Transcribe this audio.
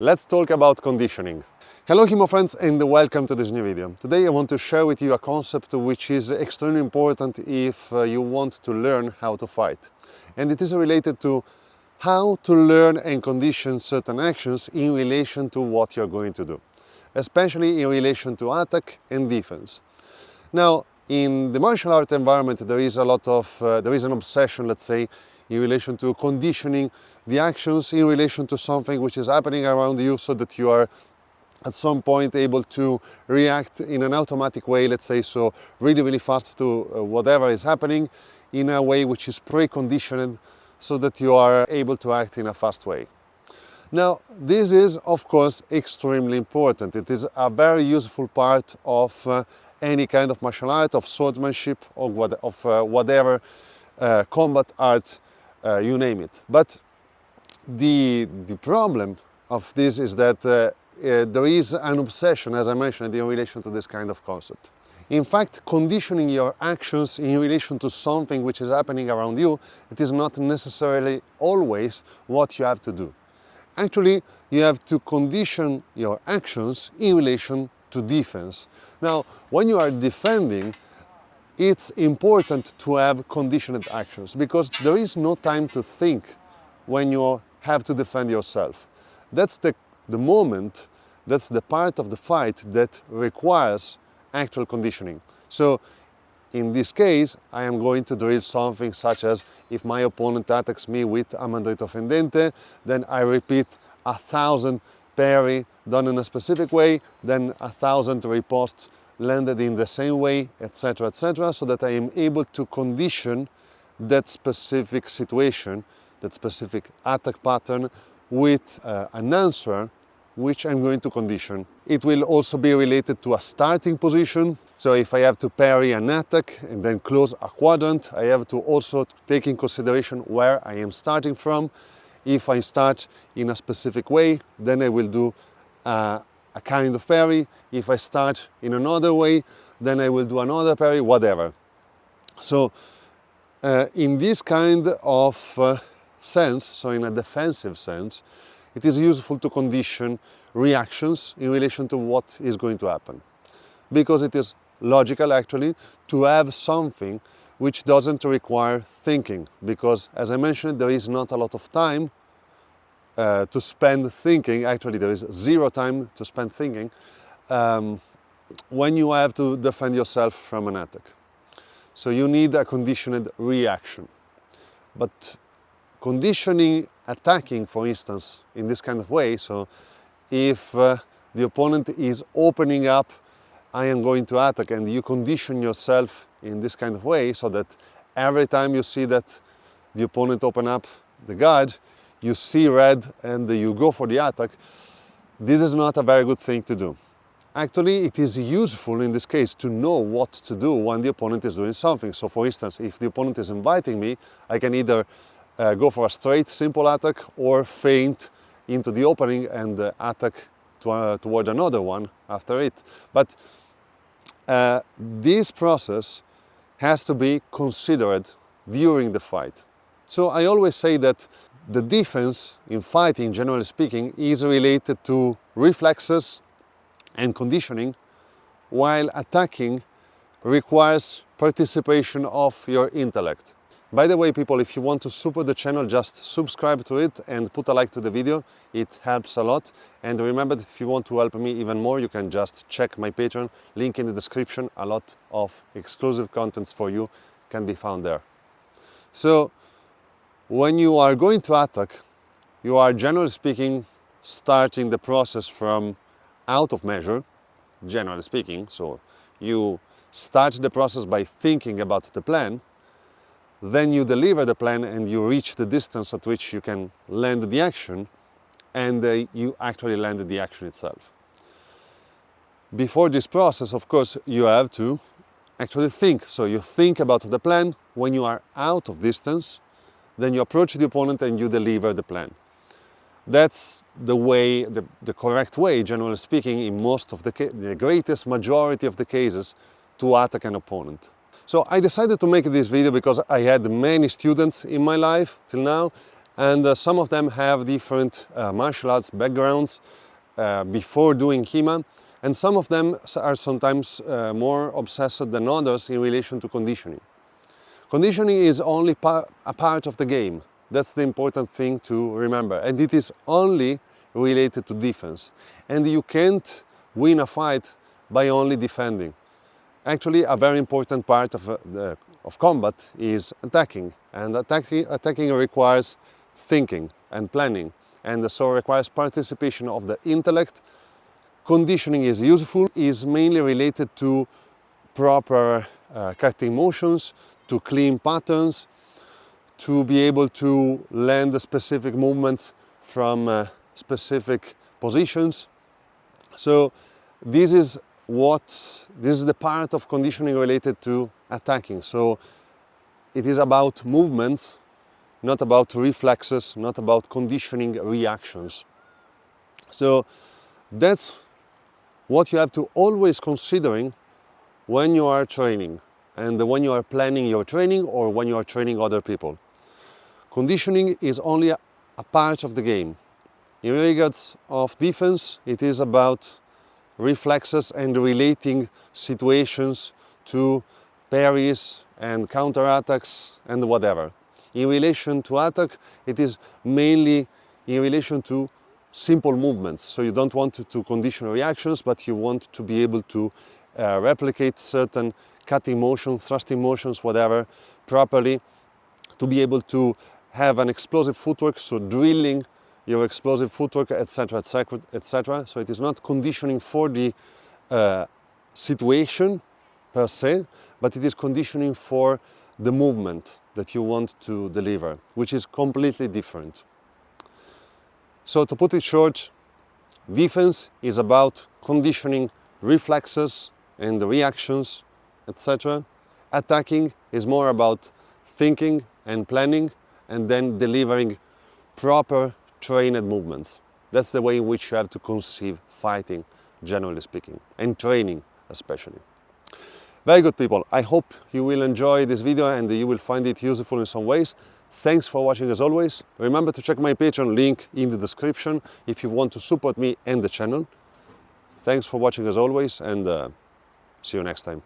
Let's talk about conditioning. Hello HEMA friends and welcome to this new video. Today I want to share with you a concept which is extremely important if you want to learn how to fight. And it is related to how to learn and condition certain actions in relation to what you're going to do, especially in relation to attack and defense. Now, in the martial art environment, there is an obsession, let's say, in relation to conditioning the actions in relation to something which is happening around you, so that you are at some point able to react in an automatic way, let's say, so really fast to whatever is happening in a way which is preconditioned, so that you are able to act in a fast way. Now, this is, of course, extremely important. It is a very useful part of any kind of martial art, of swordsmanship, or whatever combat art, you name it. But the problem of this is that there is an obsession, as I mentioned, in relation to this kind of concept. In fact, conditioning your actions in relation to something which is happening around you, it is not necessarily always what you have to do. Actually, you have to condition your actions in relation to defense. Now, when you are defending, it's important to have conditioned actions, because there is no time to think when you have to defend yourself. That's the moment, that's the part of the fight that requires actual conditioning. So in this case, I am going to drill something such as, if my opponent attacks me with a mandrito fendente, then I repeat 1,000 parry done in a specific way, then 1,000 riposte landed in the same way, etc., so that I am able to condition that specific situation, that specific attack pattern, with an answer which I'm going to condition. It will also be related to a starting position. So if I have to parry an attack and then close a quadrant, I have to also take in consideration where I am starting from. If I start in a specific way, then I will do a kind of parry. If I start in another way, then I will do another parry, whatever. So in this kind of sense, so in a defensive sense, it is useful to condition reactions in relation to what is going to happen. Because it is logical, actually, to have something which doesn't require thinking. Because, as I mentioned, there is not a lot of time to spend thinking. Actually, there is zero time to spend thinking when you have to defend yourself from an attack. So you need a conditioned reaction. But conditioning attacking, for instance, in this kind of way, so if the opponent is opening up, I am going to attack, and you condition yourself in this kind of way, so that every time you see that the opponent open up the guard, you see red and you go for the attack, this is not a very good thing to do. Actually, it is useful in this case to know what to do when the opponent is doing something. So for instance, if the opponent is inviting me, I can either go for a straight, simple attack, or feint into the opening and attack toward another one after it. But this process has to be considered during the fight. So I always say that the defense in fighting, generally speaking, is related to reflexes and conditioning, while attacking requires participation of your intellect. By the way, people, if you want to support the channel, just subscribe to it and put a like to the video. It helps a lot. And remember that if you want to help me even more, you can just check my Patreon, link in the description. A lot of exclusive contents for you can be found there. So when you are going to attack, you are, generally speaking, starting the process from out of measure, generally speaking. So you start the process by thinking about the plan. Then you deliver the plan and you reach the distance at which you can land the action, and you actually land the action itself. Before this process, of course, you have to actually think. So you think about the plan. When you are out of distance, then you approach the opponent and you deliver the plan. That's the way, the correct way, generally speaking, in most of the greatest majority of the cases, to attack an opponent. So I decided to make this video because I had many students in my life till now, And some of them have different martial arts backgrounds before doing HEMA, and some of them are sometimes more obsessed than others in relation to conditioning. Conditioning is only a part of the game. That's the important thing to remember, and it is only related to defense. And you can't win a fight by only defending. Actually, a very important part of combat is attacking, and attacking requires thinking and planning, and so requires participation of the intellect. Conditioning is useful, is mainly related to proper cutting motions, to clean patterns, to be able to land the specific movements from specific positions. So this is the part of conditioning related to attacking. So it is about movements, not about reflexes, not about conditioning reactions. So that's what you have to always considering when you are training and when you are planning your training or when you are training other people. Conditioning is only a part of the game. In regards of defense, it is about reflexes and relating situations to parries and counterattacks and whatever. In relation to attack, it is mainly in relation to simple movements. So you don't want to condition reactions, but you want to be able to replicate certain cutting motions, thrusting motions, whatever, properly, to be able to have an explosive footwork, so drilling your explosive footwork, etc., etc., etc. So it is not conditioning for the situation per se, but it is conditioning for the movement that you want to deliver, which is completely different. So to put it short, defense is about conditioning reflexes and reactions, etc. Attacking is more about thinking and planning and then delivering proper trained movements. That's the way in which you have to conceive fighting, generally speaking, and training especially. Very good, people. I hope you will enjoy this video and you will find it useful in some ways. Thanks for watching as always. Remember to check my Patreon link in the description if you want to support me and the channel. Thanks for watching as always, and see you next time.